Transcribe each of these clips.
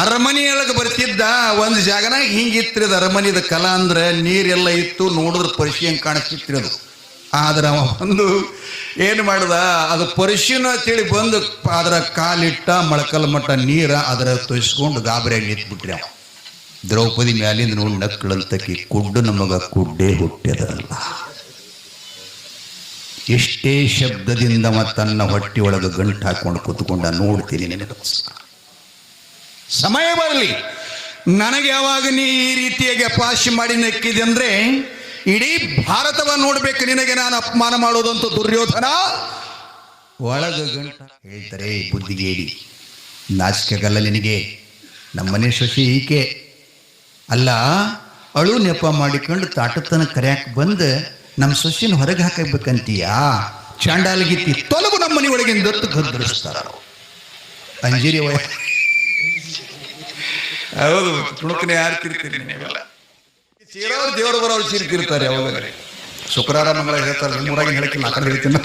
ಅರಮನೆಯೊಳಗೆ ಬರ್ತಿದ್ದ ಒಂದು ಜಾಗನಾಗ ಹಿಂಗಿತ್ರಿ ಅದು ಅರಮನಿದ ಕಲಾ ಅಂದ್ರೆ ನೀರೆಲ್ಲ ಇತ್ತು, ನೋಡಿದ್ರೆ ಪರಿಶಿ ಹಂಗೆ ಕಾಣಿಸ್ತಿತ್ರಿ ಅದು. ಆದ್ರೆ ಅವ ಒಂದು ಏನು ಮಾಡ್ದ, ಅದು ಪರಿಶಿನ ಅಂತೇಳಿ ಬಂದು ಅದರ ಕಾಲಿಟ್ಟ ಮೊಳಕಲ್ ಮಟ್ಟ ನೀರ ಅದರ ತೊಯ್ಸ್ಕೊಂಡು ಗಾಬರಿಯಾಗಿ ನಿಂತ್ಬಿಟ್ರಿ ಅವ. ದ್ರೌಪದಿ ಮ್ಯಾಲಿಂದ ನೋಡಿ ನಕ್ಕಳಂತಕಿ ಕುಡ್ಡು ನಮಗ ಕುಡ್ಡೇ ಹುಟ್ಟ್ಯದಲ್ಲ. ಎಷ್ಟೇ ಶಬ್ದದಿಂದ ತನ್ನ ಹೊಟ್ಟಿಯೊಳಗೆ ಗಂಟು ಹಾಕೊಂಡು ಕೂತ್ಕೊಂಡ, ನೋಡ್ತೀನಿ ನಿನಗೋಸ್ಕರ ಸಮಯ ಬರಲಿ, ನನಗೆ ಯಾವಾಗ ನೀ ಈ ರೀತಿಯಾಗಿ ಅಪಾಶಿ ಮಾಡಿ ನಕ್ಕಿದೆ ಅಂದ್ರೆ ಇಡೀ ಭಾರತವ ನೋಡ್ಬೇಕು ನಿನಗೆ ನಾನು ಅಪಮಾನ ಮಾಡೋದಂತೂ ದುರ್ಯೋಧನ. ಒಳಗ ಗಂಟ ಹೇಳ್ತಾರೆ, ಬುದ್ಧಿಗೇಡಿ ನಾಚಿಕೆಗಲ್ಲ ನಿನಗೆ, ನಮ್ಮನೆ ಶಶಿ ಈಕೆ ಅಲ್ಲ, ಅಳು ನೆಪ ಮಾಡಿಕೊಂಡು ತಾಟತನ ಕರ್ಯಾಕ್ ಬಂದು ನಮ್ಮ ಸೊಸಿನ ಹೊರಗೆ ಹಾಕಬೇಕಂತೀಯಾ? ಚಾಂಡಾಲಗಿತ್ತಿ ತೊಲಗು ನಮ್ಮ ಮನೆ ಒಳಗಿಂದ ದತ್ತು ಗದ್ದರಿಸ್ತಾರ. ಅಂಜೀರಿ ಹೌದು, ತುಣುಕನೆ ಯಾರು ತಿರ್ತೀರಿ ನೀವೆಲ್ಲ? ಚೀರವ್ರು ದೇವರು ಬರೋರು ಚೀರ್ತಿರ್ತಾರೆ. ಅವಾಗ ಶುಕ್ರವಾರ ಮಂಗಳ ಹೇಳ್ತಾರೆ, ಮೂರಾಗಿನ ಹೇಳಕ್ಕಿಲ್ಲ, ಆ ಕಡೆ ಹೇಳ್ತೀನಿ,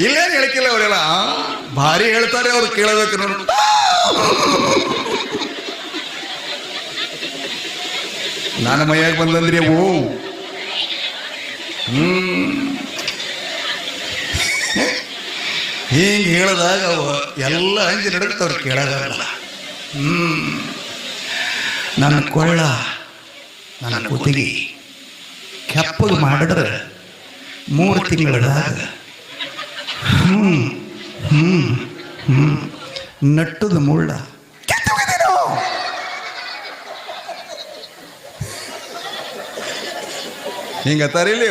ಇಲ್ಲೇನು ಹೇಳಕ್ಕಿಲ್ಲ. ಅವರೆಲ್ಲ ಭಾರಿ ಹೇಳ್ತಾರೆ, ಅವ್ರು ಕೇಳಬೇಕು ನೋಡಿ. ನಾನು ಮೈಯಾಗ ಬಂದಂದ್ರೆ ಓ ಹಿಂಗೆ ಹೇಳಿದಾಗ ಎಲ್ಲ ಅಂಜಿ ನಡಕ್ತವ್ರು ಕೇಳೋದಾಗಲ್ಲ. ನನ್ನ ಕೊಳ್ಳ ನನ್ನ ಕುತ್ತಿಗೆ ಕೆಪ್ಪಗೆ ಮಾಡಿದ್ರೆ 3 ತಿಂಗಳದಾಗ ನಟ್ಟದ ಮುಳ್ಳ ಹಿಂಗತ್ತಾರಿಲ್ಲಿ.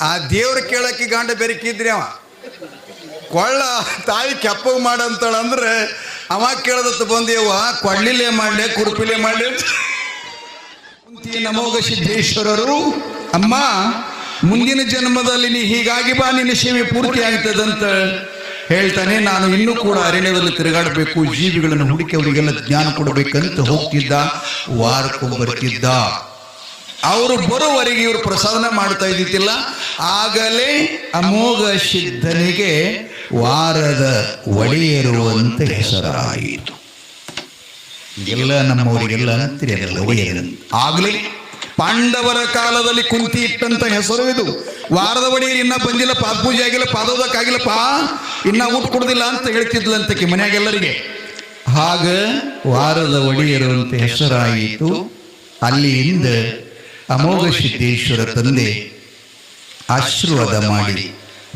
ಆ ದೇವ್ರ ಕೇಳಕ್ಕೆ ಗಾಂಡ ಬೆರಕಿದ್ರಿ ಅವ. ಕೊಳ್ಳ ತಾಯಿ ಕೆಪ್ಪಗೆ ಮಾಡಂತಾಳಂದ್ರೆ ಅವ ಕೇಳದತ್ತ ಬಂದೇವ, ಕೊಳ್ಳಿಲೇ ಮಾಡ್ಲೆ ಕುರುಪಿಲೇ ಮಾಡ್ಲಿ. ನಮೋಗ ಸಿದ್ದೇಶ್ವರರು, ಅಮ್ಮ ಮುಂದಿನ ಜನ್ಮದಲ್ಲಿ ನೀ ಹೀಗಾಗಿ ಬಾ, ನಿನ್ನ ಸೇವೆ ಪೂರ್ತಿ ಆಗ್ತದಂತ ಹೇಳ್ತಾನೆ. ನಾನು ಇನ್ನೂ ಕೂಡ ಅರಣ್ಯದಲ್ಲಿ ತಿರುಗಾಡಬೇಕು, ಜೀವಿಗಳನ್ನು ಹುಡುಕಿ ಅವರಿಗೆಲ್ಲ ಜ್ಞಾನ ಕೊಡಬೇಕಂತ ಹೋಗ್ತಿದ್ದ. ವಾರಕ್ಕೊಬ್ಬ ಬರ್ತಿದ್ದ. ಅವರು ಬರುವವರೆಗೆ ಇವರು ಪ್ರಸಾದನ ಮಾಡ್ತಾ ಇದ್ದಿತ್ತಿಲ್ಲ. ಆಗಲೇ ಅಮೋಘ ಸಿದ್ಧನಿಗೆ ವಾರದ ಒಡೆಯರು ಅಂತ ಹೆಸರಾಯಿತು. ಎಲ್ಲ ನಮ್ಮವರಿಗೆಲ್ಲ ಅಂತಿರಲ್ಲ ಒಡೆಯರು. ಆಗ್ಲೇ ಪಾಂಡವರ ಕಾಲದಲ್ಲಿ ಕುಂತಿ ಇಟ್ಟಂತ ಹೆಸರು ಇದು. ವಾರದ ಒಡೆಯರು ಇನ್ನ ಬಂದಿಲ್ಲ, ಪಾದ ಪೂಜೆ ಆಗಿಲ್ಲ, ಪಾದೋದಕ್ಕಾಗಿಲ್ಲಪ್ಪ, ಇನ್ನ ಊಟ ಕೊಡುದಿಲ್ಲ ಅಂತ ಹೇಳ್ತಿದ್ಲಂತಕ್ಕೆ ಮನೆಯಾಗೆಲ್ಲರಿಗೆ. ಹಾಗ ವಾರದ ಒಡೆಯರು ಅಂತ ಹೆಸರಾಯಿತು. ಅಲ್ಲಿಂದ ಅಮೋಘ ಸಿದ್ದೇಶ್ವರ ತಂದೆ ಆಶೀರ್ವಾದ ಮಾಡಿ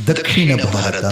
ದಕ್ಷಿಣ ಭಾರತ